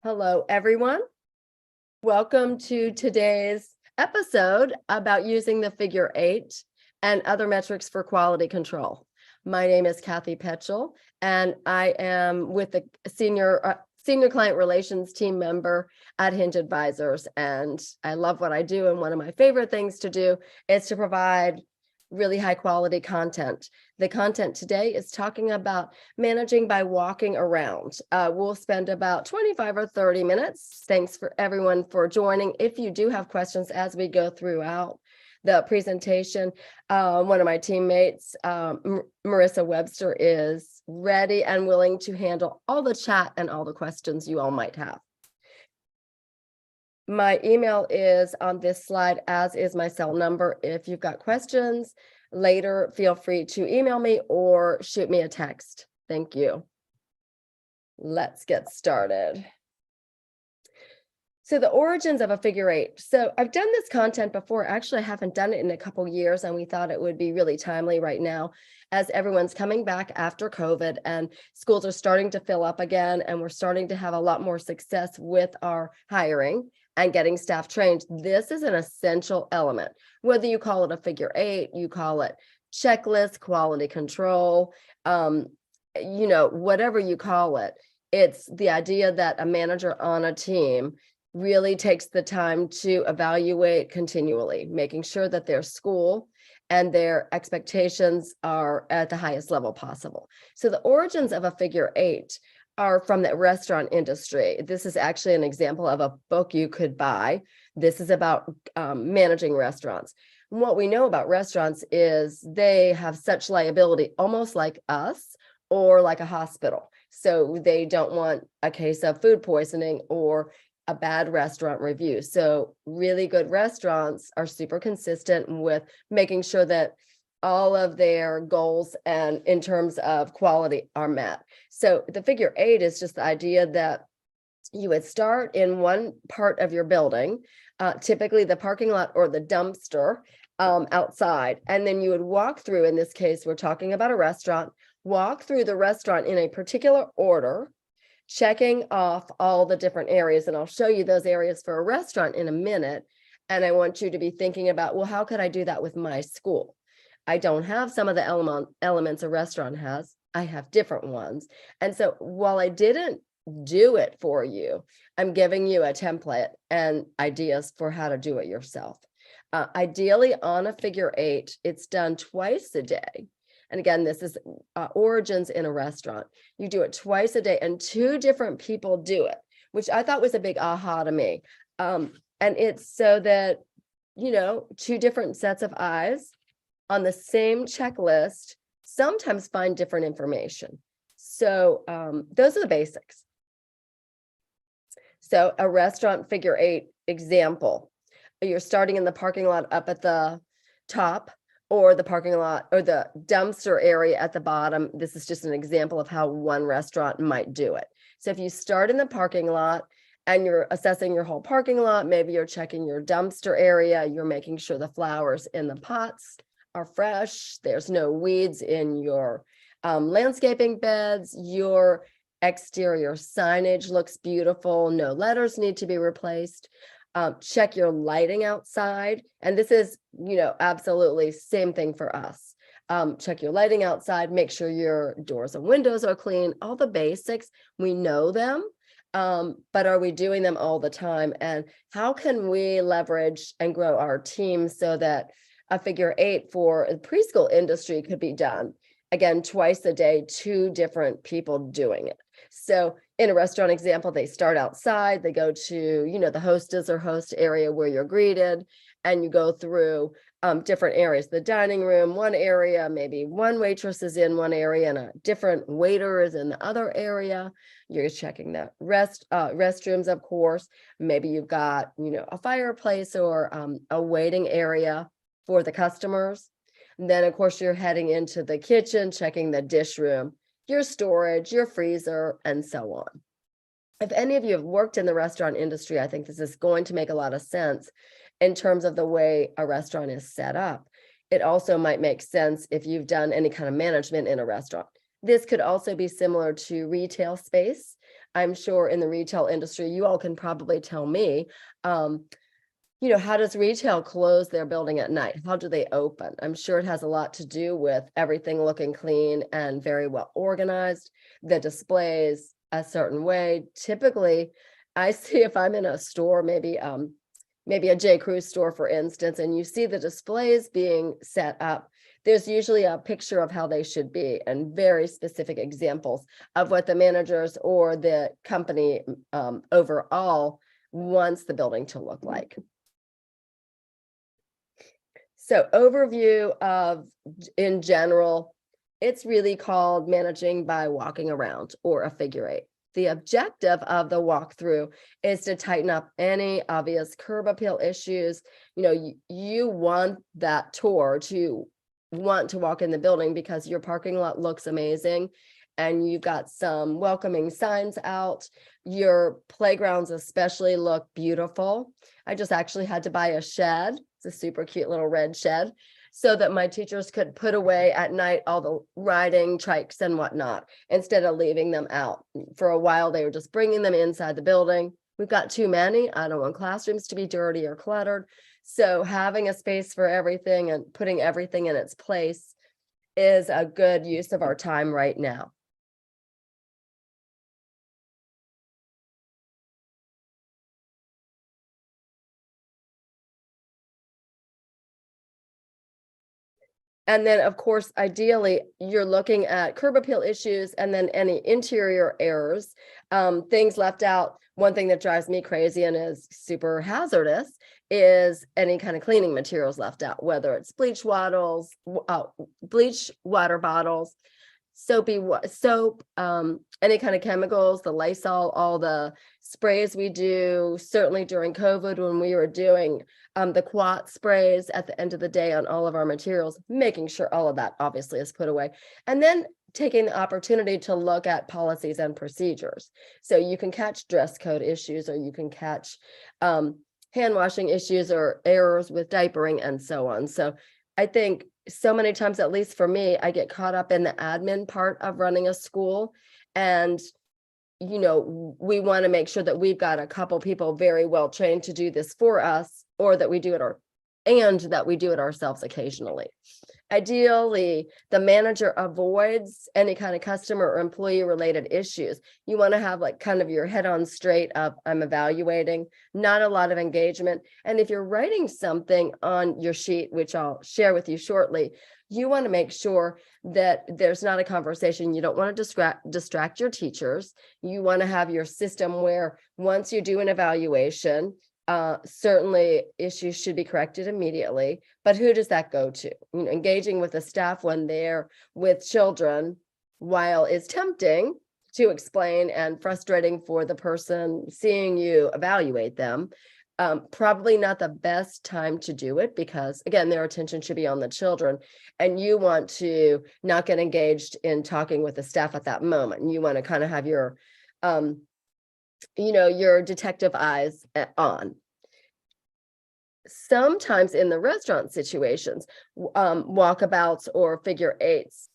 Hello, everyone. Welcome to today's episode about using the figure 8 and other metrics for quality control. My name is Kathe Petchel, and I am with the senior client relations team member at Hinge Advisors. And I love what I do. And one of my favorite things to do is to provide really high quality content. The content today is talking about managing by walking around. We'll spend about 25 or 30 minutes. Thanks for everyone for joining. If you do have questions as we go throughout the presentation, one of my teammates, Marissa Webster, is ready and willing to handle all the chat and all the questions you all might have. My email is on this slide, as is my cell number. If you've got questions later, feel free to email me or shoot me a text. Thank you. Let's get started. So the origins of a figure 8. So I've done this content before. Actually, I haven't done it in a couple years, and we thought it would be really timely right now as everyone's coming back after COVID and schools are starting to fill up again, and we're starting to have a lot more success with our hiring and getting staff trained. This is an essential element, whether you call it a figure 8, you call it checklist, quality control, whatever you call it. It's the idea that a manager on a team really takes the time to evaluate continually, making sure that their school and their expectations are at the highest level possible. So the origins of a figure 8 are from the restaurant industry. This is actually an example of a book you could buy. This is about managing restaurants. And what we know about restaurants is they have such liability, almost like us or like a hospital. So they don't want a case of food poisoning or a bad restaurant review. So really good restaurants are super consistent with making sure that all of their goals and in terms of quality are met. So the figure 8 is just the idea that you would start in one part of your building, typically the parking lot or the dumpster outside, and then you would walk through. In this case, we're talking about a restaurant. Walk through the restaurant in a particular order, checking off all the different areas. And I'll show you those areas for a restaurant in a minute. And I want you to be thinking about, well, how could I do that with my school? I don't have some of the elements a restaurant has. I have different ones. And so while I didn't do it for you, I'm giving you a template and ideas for how to do it yourself. Ideally, on a figure 8, it's done twice a day. And again, this is origins in a restaurant. You do it twice a day, and 2 different people do it, which I thought was a big aha to me. And it's so that, 2 different sets of eyes on the same checklist sometimes find different information. So those are the basics. So a restaurant figure 8 example, you're starting in the parking lot up at the top, or the parking lot or the dumpster area at the bottom. This is just an example of how one restaurant might do it. So if you start in the parking lot and you're assessing your whole parking lot, maybe you're checking your dumpster area, you're making sure the flowers in the pots are fresh, there's no weeds in your landscaping beds, your exterior signage looks beautiful, no letters need to be replaced. Check your lighting outside. And this is, absolutely same thing for us. Check your lighting outside, make sure your doors and windows are clean, all the basics, we know them, but are we doing them all the time? And how can we leverage and grow our team so that a figure 8 for the preschool industry could be done, again, twice a day, 2 different people doing it. So in a restaurant example, they start outside, they go to, the hostess or host area where you're greeted, and you go through different areas. The dining room, one area, maybe one waitress is in one area and a different waiter is in the other area. You're checking the restrooms, of course. Maybe you've got, a fireplace or a waiting area for the customers. And then, of course, you're heading into the kitchen, checking the dish room, your storage, your freezer, and so on. If any of you have worked in the restaurant industry, I think this is going to make a lot of sense in terms of the way a restaurant is set up. It also might make sense if you've done any kind of management in a restaurant. This could also be similar to retail space. I'm sure in the retail industry, you all can probably tell me, how does retail close their building at night? How do they open? I'm sure it has a lot to do with everything looking clean and very well organized, the displays a certain way. Typically, I see if I'm in a store, maybe a J. Crew store, for instance, and you see the displays being set up, there's usually a picture of how they should be and very specific examples of what the managers or the company overall wants the building to look like. So overview of, in general, it's really called managing by walking around, or a figure eight. The objective of the walkthrough is to tighten up any obvious curb appeal issues. You want that tour to want to walk in the building because your parking lot looks amazing and you've got some welcoming signs out. Your playgrounds especially look beautiful. I just actually had to buy a shed. It's a super cute little red shed, so that my teachers could put away at night all the riding trikes and whatnot, instead of leaving them out. For a while, they were just bringing them inside the building. We've got too many. I don't want classrooms to be dirty or cluttered. So having a space for everything and putting everything in its place is a good use of our time right now. And then, of course, ideally, you're looking at curb appeal issues and then any interior errors, things left out. One thing that drives me crazy and is super hazardous is any kind of cleaning materials left out, whether it's bleach water bottles, soap, any kind of chemicals, the Lysol, all the sprays we do, certainly during COVID when we were doing the quat sprays at the end of the day on all of our materials, making sure all of that obviously is put away. And then taking the opportunity to look at policies and procedures. So you can catch dress code issues, or you can catch hand washing issues or errors with diapering and so on. So I think so many times, at least for me, I get caught up in the admin part of running a school. And, we want to make sure that we've got a couple people very well trained to do this for us, or that we do it ourselves occasionally. Ideally, the manager avoids any kind of customer or employee related issues. You want to have like kind of your head on straight of, I'm evaluating, not a lot of engagement. And if you're writing something on your sheet, which I'll share with you shortly, you want to make sure that there's not a conversation. You don't want to distract your teachers. You want to have your system where once you do an evaluation, certainly issues should be corrected immediately, but who does that go to? Engaging with the staff when they're with children, while it's tempting to explain and frustrating for the person seeing you evaluate them, probably not the best time to do it, because again, their attention should be on the children, and you want to not get engaged in talking with the staff at that moment. You want to kind of have your your detective eyes on. Sometimes in the restaurant situations, walkabouts or figure eights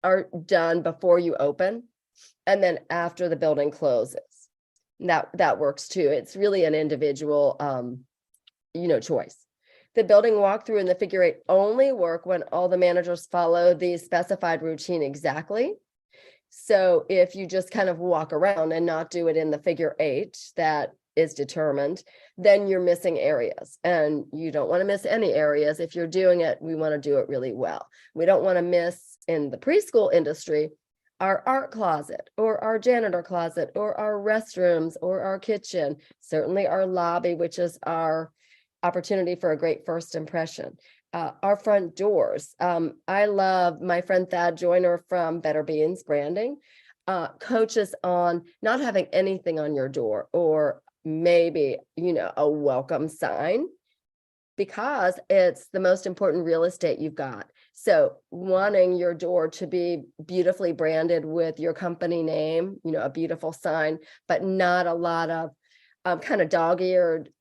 are done before you open and then after the building closes. That works too. It's really an individual choice. The building walkthrough and the figure eight only work when all the managers follow the specified routine exactly. So if you just kind of walk around and not do it in the figure eight that is determined, then you're missing areas, and you don't want to miss any areas. If you're doing it, we want to do it really well. We don't want to miss, in the preschool industry, our art closet or our janitor closet or our restrooms or our kitchen, certainly our lobby, which is our opportunity for a great first impression. Our front doors. I love my friend Thad Joyner from Better Beans Branding, coaches on not having anything on your door, or maybe, a welcome sign, because it's the most important real estate you've got. So wanting your door to be beautifully branded with your company name, a beautiful sign, but not a lot of kind of dog-eared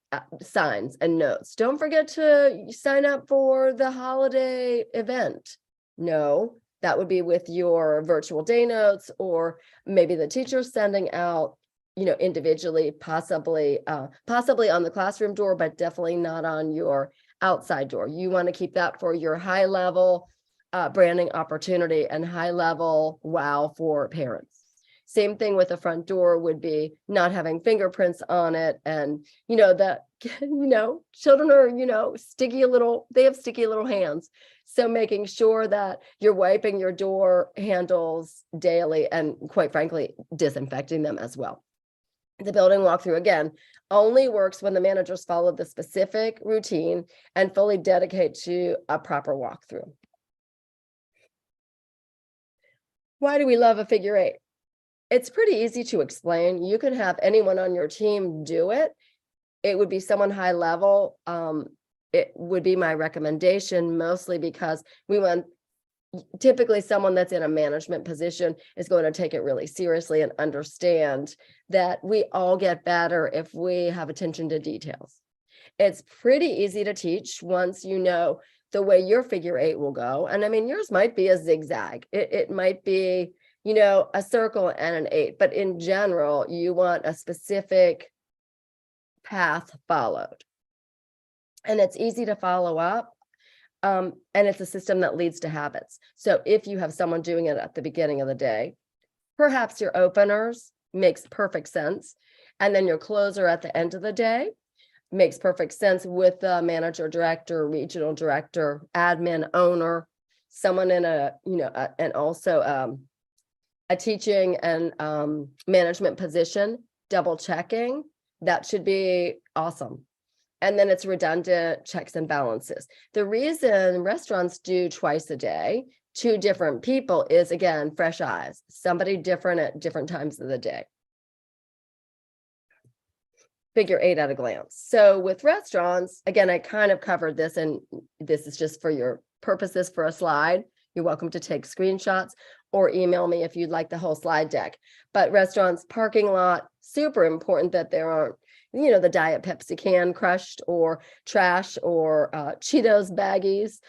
signs and notes. Don't forget to sign up for the holiday event. No, that would be with your virtual day notes, or maybe the teacher's sending out individually, possibly on the classroom door, but definitely not on your outside door. You want to keep that for your high level branding opportunity and high level wow for parents. Same thing with the front door would be not having fingerprints on it. And, that, children are, they have sticky little hands. So making sure that you're wiping your door handles daily and, quite frankly, disinfecting them as well. The building walkthrough, again, only works when the managers follow the specific routine and fully dedicate to a proper walkthrough. Why do we love a figure eight? It's pretty easy to explain. You can have anyone on your team do it. It would be someone high level. It would be my recommendation, mostly because we want typically someone that's in a management position is going to take it really seriously and understand that we all get better if we have attention to details. It's pretty easy to teach once you know the way your figure eight will go. And I mean, yours might be a zigzag. It might be, a circle and an eight, but in general, you want a specific path followed. And it's easy to follow up. And it's a system that leads to habits. So if you have someone doing it at the beginning of the day, perhaps your openers makes perfect sense. And then your closer at the end of the day makes perfect sense with the manager, director, regional director, admin, owner, someone in and also a teaching and management position, double checking. That should be awesome. And then it's redundant checks and balances. The reason restaurants do twice a day, 2 different people, is again, fresh eyes, somebody different at different times of the day. Figure eight at a glance. So with restaurants, again, I kind of covered this, and this is just for your purposes for a slide. You're welcome to take screenshots or email me if you'd like the whole slide deck. But restaurants, parking lot, super important that there aren't, the Diet Pepsi can crushed or trash or Cheetos baggies,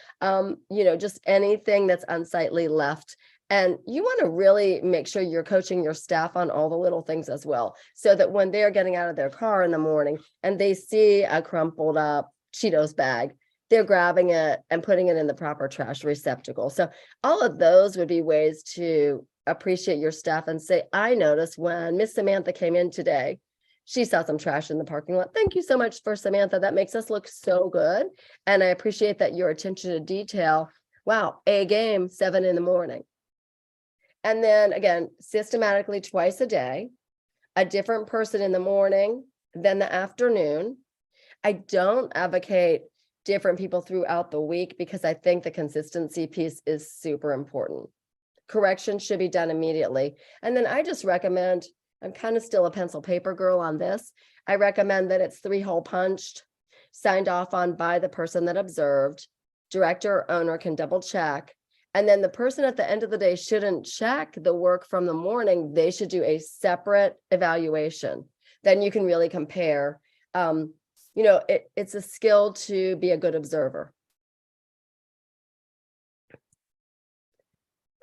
just anything that's unsightly left. And you want to really make sure you're coaching your staff on all the little things as well, so that when they're getting out of their car in the morning and they see a crumpled up Cheetos bag, they're grabbing it and putting it in the proper trash receptacle. So all of those would be ways to appreciate your staff and say, I noticed when Miss Samantha came in today, she saw some trash in the parking lot. Thank you so much for Samantha. That makes us look so good. And I appreciate that your attention to detail. Wow, A game, 7 in the morning. And then again, systematically twice a day, a different person in the morning, then the afternoon. I don't advocate different people throughout the week because I think the consistency piece is super important. Correction should be done immediately. And then I just recommend, I'm kind of still a pencil paper girl on this. I recommend that it's 3-hole punched, signed off on by the person that observed. Director or owner can double check. And then the person at the end of the day shouldn't check the work from the morning. They should do a separate evaluation. Then you can really compare. It's a skill to be a good observer.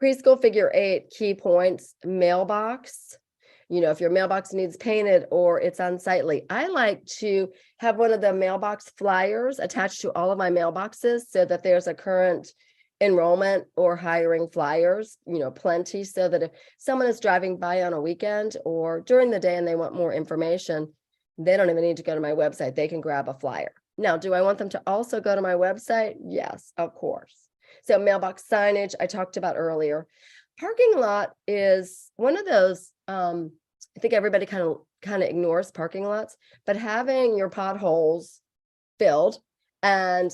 Preschool figure eight key points: mailbox. If your mailbox needs painted or it's unsightly, I like to have one of the mailbox flyers attached to all of my mailboxes so that there's a current enrollment or hiring flyers, plenty, so that if someone is driving by on a weekend or during the day and they want more information, they don't even need to go to my website. They can grab a flyer. Now, do I want them to also go to my website? Yes, of course. So mailbox signage I talked about earlier. Parking lot is one of those, I think everybody kind of ignores parking lots, but having your potholes filled and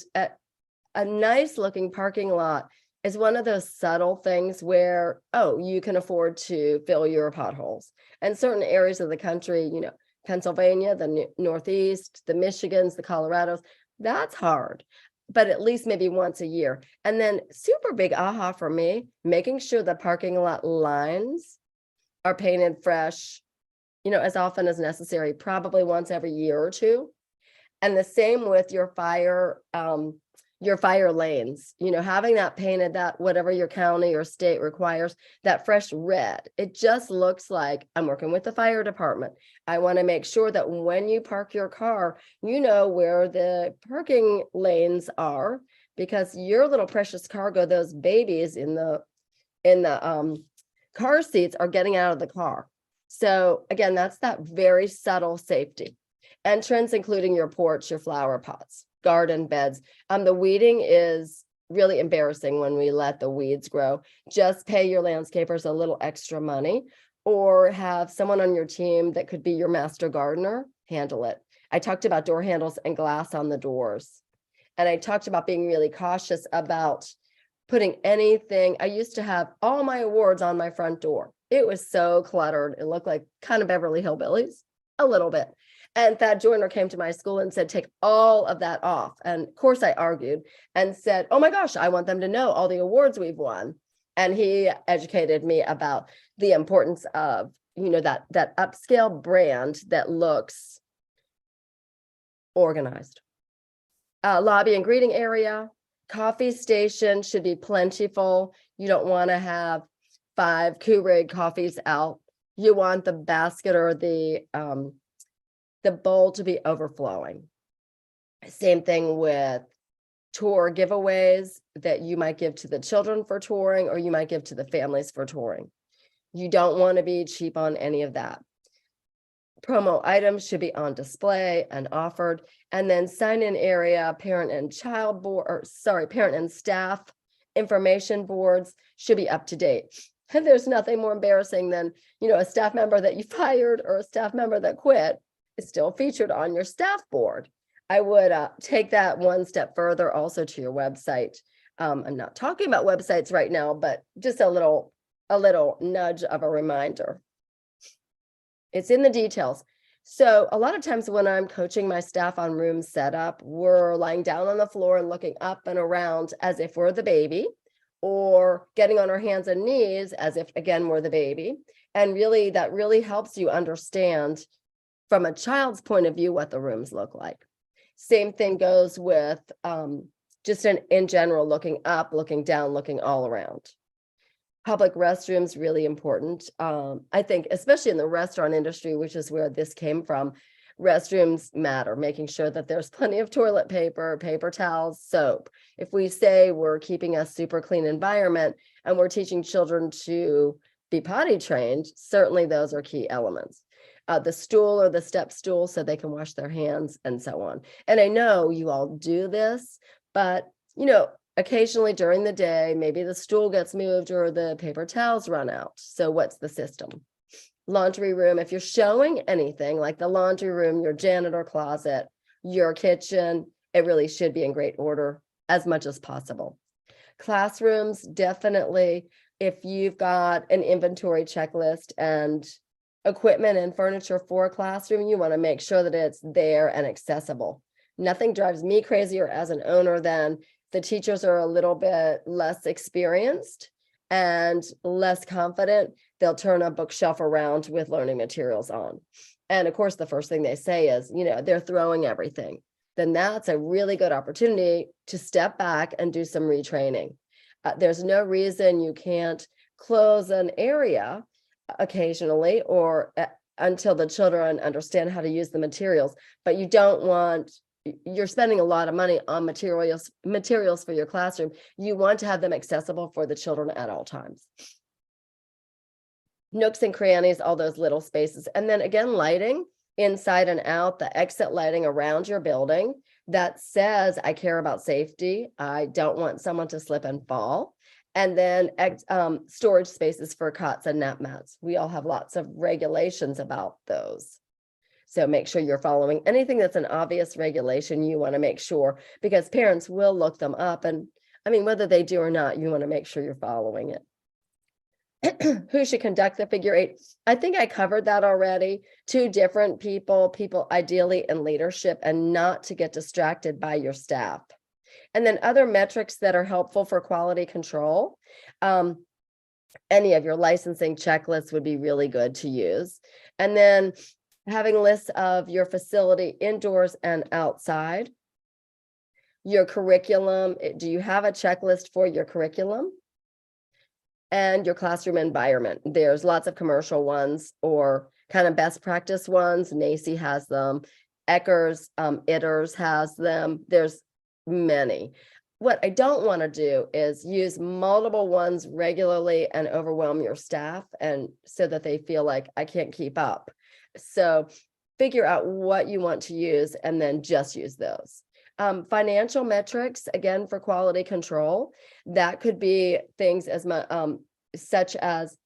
a nice looking parking lot is one of those subtle things where, you can afford to fill your potholes. And certain areas of the country, Pennsylvania, the Northeast, the Michigans, the Colorados, that's hard, but at least maybe once a year. And then super big aha for me, making sure the parking lot lines are painted fresh, as often as necessary, probably once every year or two. And the same with your fire your fire lanes, having that painted, that whatever your county or state requires, that fresh red. It just looks like I'm working with the fire department. I want to make sure that when you park your car, you know where the parking lanes are, because your little precious cargo, those babies in the car seats, are getting out of the car. So again, that's that very subtle safety. Entrance, including your porch, your flower pots, garden beds. The weeding is really embarrassing when we let the weeds grow. Just pay your landscapers a little extra money, or have someone on your team that could be your master gardener handle it. I talked about door handles and glass on the doors. And I talked about being really cautious about putting anything. I used to have all my awards on my front door. It was so cluttered. It looked like kind of Beverly Hillbillies, a little bit. And Thad Joyner came to my school and said, take all of that off. And of course I argued and said, oh my gosh, I want them to know all the awards we've won. And he educated me about the importance of, that upscale brand that looks organized. Lobby and greeting area, coffee station should be plentiful. You don't want to have 5 Keurig coffees out. You want the basket or the bowl to be overflowing. Same thing with tour giveaways that you might give to the children for touring, or you might give to the families for touring. You don't want to be cheap on any of that. Promo items should be on display and offered. And then sign-in area, parent and staff information boards should be up to date. And there's nothing more embarrassing than, a staff member that you fired or a staff member that quit is still featured on your staff board. I would take that one step further also to your website. I'm not talking about websites right now, but just a little nudge of a reminder. It's in the details. So a lot of times when I'm coaching my staff on room setup, we're lying down on the floor and looking up and around as if we're the baby, or getting on our hands and knees as if, again, we're the baby. And really, that really helps you understand from a child's point of view what the rooms look like. Same thing goes with just in general, looking up, looking down, looking all around. Public restrooms, really important. I think, especially in the restaurant industry, which is where this came from, restrooms matter, making sure that there's plenty of toilet paper, paper towels, soap. If we say we're keeping a super clean environment and we're teaching children to be potty trained, certainly those are key elements. The stool or the step stool so they can wash their hands and so on. And I know you all do this, but occasionally during the day, maybe the stool gets moved or the paper towels run out. So what's the system? Laundry room, if you're showing anything like the laundry room, your janitor closet, your kitchen, it really should be in great order as much as possible. Classrooms, definitely, if you've got an inventory checklist and equipment and furniture for a classroom, you want to make sure that it's there and accessible. Nothing drives me crazier as an owner than the teachers are a little bit less experienced and less confident. They'll turn a bookshelf around with learning materials on. And of course, the first thing they say is, they're throwing everything. Then that's a really good opportunity to step back and do some retraining. There's no reason you can't close an area occasionally or until the children understand how to use the materials, but you're spending a lot of money on materials for your classroom. You want to have them accessible for the children at all times. Nooks and crannies, all those little spaces. And then again, lighting inside and out, the exit lighting around your building that says, I care about safety. I don't want someone to slip and fall. And then storage spaces for cots and nap mats. We all have lots of regulations about those. So make sure you're following anything that's an obvious regulation. You want to make sure, because parents will look them up. And whether they do or not, you want to make sure you're following it. Who should conduct the figure 8? I think I covered that already. 2 different people ideally in leadership, and not to get distracted by your staff. And then other metrics that are helpful for quality control. Any of your licensing checklists would be really good to use. And then having lists of your facility indoors and outside. your curriculum. Do you have a checklist for your curriculum? And your classroom environment. There's lots of commercial ones or kind of best practice ones. NACCE has them. Eckers, ITERS has them. There's many. What I don't want to do is use multiple ones regularly and overwhelm your staff, and so that they feel like I can't keep up. So figure out what you want to use and then just use those. Financial metrics, again, for quality control, that could be things as such as,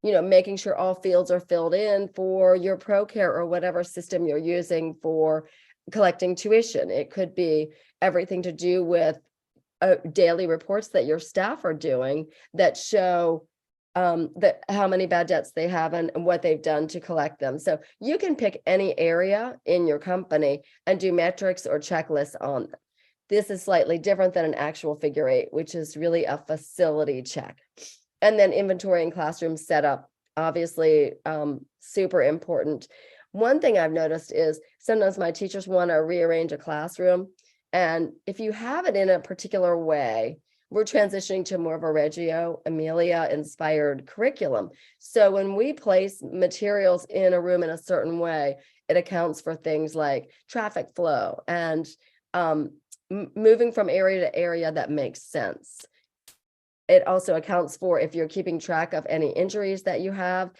making sure all fields are filled in for your ProCare or whatever system you're using for collecting tuition. It could be everything to do with daily reports that your staff are doing that show that how many bad debts they have and what they've done to collect them. So you can pick any area in your company and do metrics or checklists on them. This is slightly different than an actual figure 8, which is really a facility check. And then inventory and classroom setup, obviously super important. One thing I've noticed is sometimes my teachers want to rearrange a classroom. And if you have it in a particular way, we're transitioning to more of a Reggio Emilia inspired curriculum. So when we place materials in a room in a certain way, it accounts for things like traffic flow and moving from area to area that makes sense. It also accounts for if you're keeping track of any injuries that you have,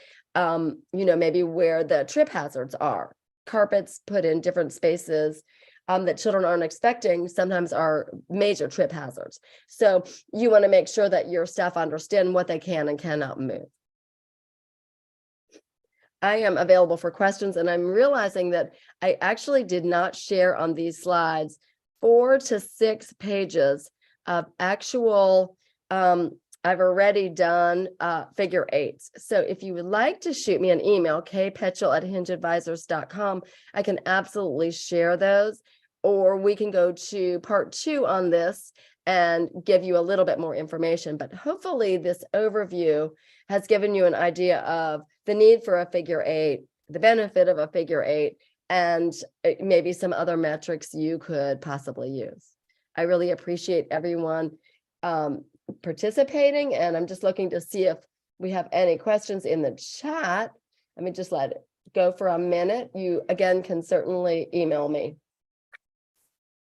maybe where the trip hazards are. Carpets put in different spaces that children aren't expecting sometimes are major trip hazards. So you want to make sure that your staff understand what they can and cannot move. I am available for questions, and I'm realizing that I actually did not share on these slides 4 to 6 pages of actual, I've already done figure 8s. So if you would like to shoot me an email, kpetchel@hingeadvisors.com, I can absolutely share those. Or we can go to part 2 on this and give you a little bit more information. But hopefully this overview has given you an idea of the need for a figure 8, the benefit of a figure 8, and maybe some other metrics you could possibly use. I really appreciate everyone participating, and I'm just looking to see if we have any questions in the chat. Let me just let it go for a minute. You, again, can certainly email me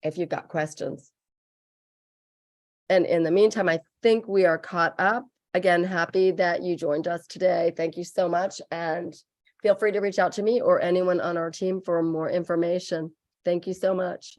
if you've got questions. And in the meantime, I think we are caught up. Again, happy that you joined us today. Thank you so much. And feel free to reach out to me or anyone on our team for more information. Thank you so much.